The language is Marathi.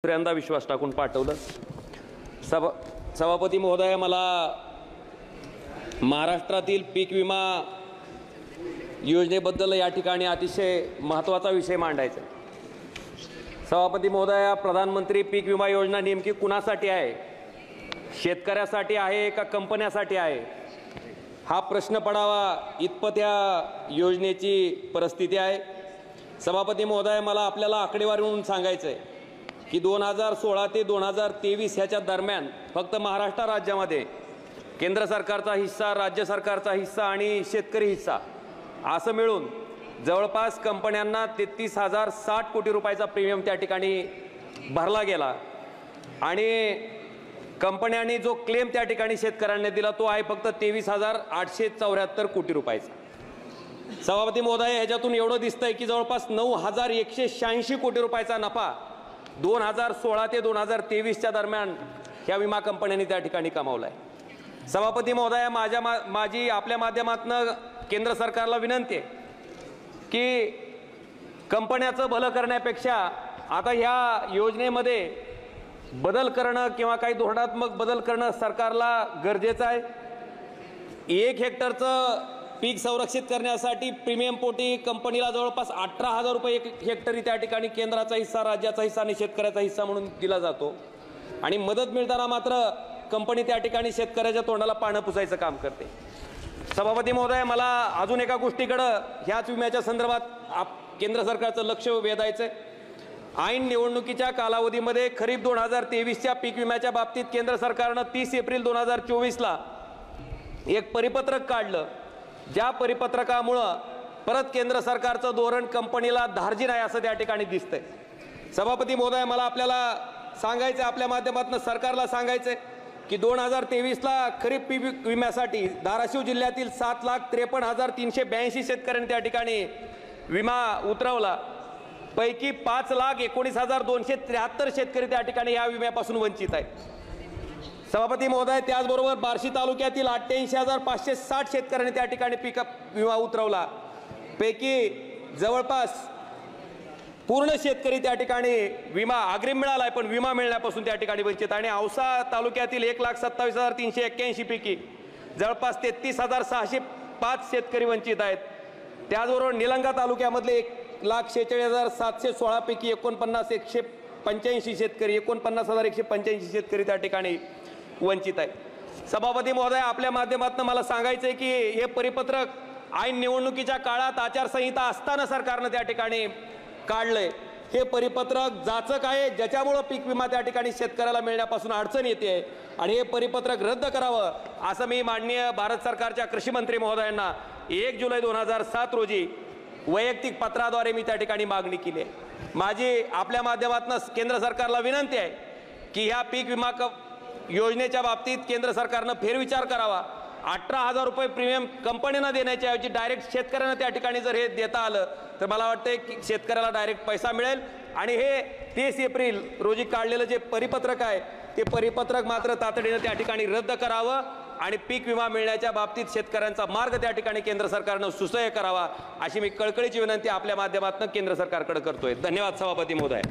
दुसऱ्यांदा विश्वास टाकून पाठवलं। सभापती महोदय, मला महाराष्ट्रातील पीक विमा योजनेबद्दल या ठिकाणी अतिशय महत्त्वाचा विषय मांडायचा आहे। सभापती महोदय, प्रधानमंत्री पीक विमा योजना नेमकी कुणासाठी आहे? शेतकऱ्यासाठी आहे का कंपन्यासाठी आहे? हा प्रश्न पडावा इतपत या योजनेची परिस्थिती आहे। सभापती महोदय, मला आपल्याला आकडेवारीवरून सांगायचं आहे की 2016 ते 2023 ह्याच्या दरम्यान फक्त महाराष्ट्र राज्यामध्ये केंद्र सरकारचा हिस्सा, राज्य सरकारचा हिस्सा आणि शेतकरी हिस्सा असं मिळून जवळपास कंपन्यांना 33,060 कोटी रुपयाचा प्रीमियम त्या ठिकाणी भरला गेला आणि कंपन्यांनी जो क्लेम त्या ठिकाणी शेतकऱ्यांना दिला तो आहे फक्त 23,874 कोटी रुपयाचा। सभापती महोदय, ह्याच्यातून एवढं दिसतंय की जवळपास 9,186 कोटी रुपयाचा नफा 2016 ते 2023च्या दरम्यान ह्या विमा कंपन्यांनी त्या ठिकाणी कमावला आहे। सभापती महोदय, माझी आपल्या माध्यमातून केंद्र सरकारला विनंती आहे की कंपन्याचं भलं करण्यापेक्षा आता ह्या योजनेमध्ये बदल करणं किंवा काही धोरणात्मक बदल करणं सरकारला गरजेचं आहे। 1 हेक्टरचं पीक संरक्षित करण्यासाठी प्रीमियम पोटी कंपनीला जवळपास 18,000 रुपये 1 हेक्टरी त्या ठिकाणी केंद्राचा हिस्सा, राज्याचा हिस्सा आणि शेतकऱ्याचा हिस्सा म्हणून दिला जातो आणि मदत मिळताना मात्र कंपनी त्या ठिकाणी शेतकऱ्याच्या तोंडाला पानं पुसायचं काम करते। सभापती महोदय, मला अजून एका गोष्टीकडं ह्याच विम्याच्या संदर्भात केंद्र सरकारचं लक्ष वेधायचं आहे। ऐन निवडणुकीच्या कालावधीमध्ये खरीप 2023च्या पीक विम्याच्या बाबतीत केंद्र सरकारनं 30 एप्रिल 2024ला एक परिपत्रक काढलं, ज्या परिपत्रकामुळं परत केंद्र सरकारचं धोरण कंपनीला धार्जिन आहे असं त्या ठिकाणी दिसतंय। सभापती महोदय, मला आपल्याला सांगायचं, आपल्या माध्यमातून सरकारला सांगायचं की 2023ला खरीप पीक विम्यासाठी धाराशिव जिल्ह्यातील 7,53,382 शेतकऱ्यांनी त्या ठिकाणी विमा उतरवला। पैकी 5,19,273 शेतकरी त्या ठिकाणी या विम्यापासून वंचित आहेत। सभापती महोदय, त्याचबरोबर बार्शी तालुक्यातील 88,560 शेतकऱ्यांनी त्या ठिकाणी पीक विमा उतरवला। पैकी जवळपास पूर्ण शेतकरी त्या ठिकाणी विमा अग्रिम मिळालाय पण विमा मिळण्यापासून त्या ठिकाणी वंचित आणि औसा तालुक्यातील 1,27,381 पैकी जवळपास 33,605 शेतकरी वंचित आहेत। त्याचबरोबर निलंगा तालुक्यामधले 1,46,716 पैकी 49,185 शेतकरी 49,185 शेतकरी त्या ठिकाणी वंचित आहेत। सभापती महोदय, आपल्या माध्यमातून मला सांगायचं आहे की हे परिपत्रक ऐन निवडणुकीच्या काळात आचारसंहिता असताना सरकारनं त्या ठिकाणी काढलंय। हे परिपत्रक जाचक आहे, ज्याच्यामुळे पीक विमा त्या ठिकाणी शेतकऱ्याला मिळण्यापासून अडचण येते आणि हे परिपत्रक रद्द करावं असं मी माननीय भारत सरकारच्या कृषी मंत्री महोदयांना 1 जुलै 2007 रोजी वैयक्तिक पत्राद्वारे मी त्या ठिकाणी मागणी केली आहे। माझी आपल्या माध्यमातून केंद्र सरकारला विनंती आहे की ह्या पीक विमा योजनेच्या बाबतीत केंद्र सरकारनं फेरविचार करावा। 18,000 रुपये प्रीमियम कंपनीनं देण्याच्या ऐवजी डायरेक्ट शेतकऱ्यांना त्या ठिकाणी जर हे देता आलं तर मला वाटतं की शेतकऱ्याला डायरेक्ट पैसा मिळेल आणि हे 30 एप्रिल रोजी काढलेलं जे परिपत्रक आहे ते परिपत्रक मात्र तातडीनं त्या ठिकाणी रद्द करावं आणि पीक विमा मिळण्याच्या बाबतीत शेतकऱ्यांचा मार्ग त्या ठिकाणी केंद्र सरकारनं सुसह्य करावा अशी मी कळकळीची विनंती आपल्या माध्यमातून केंद्र सरकारकडे करतोय। धन्यवाद सभापती महोदय।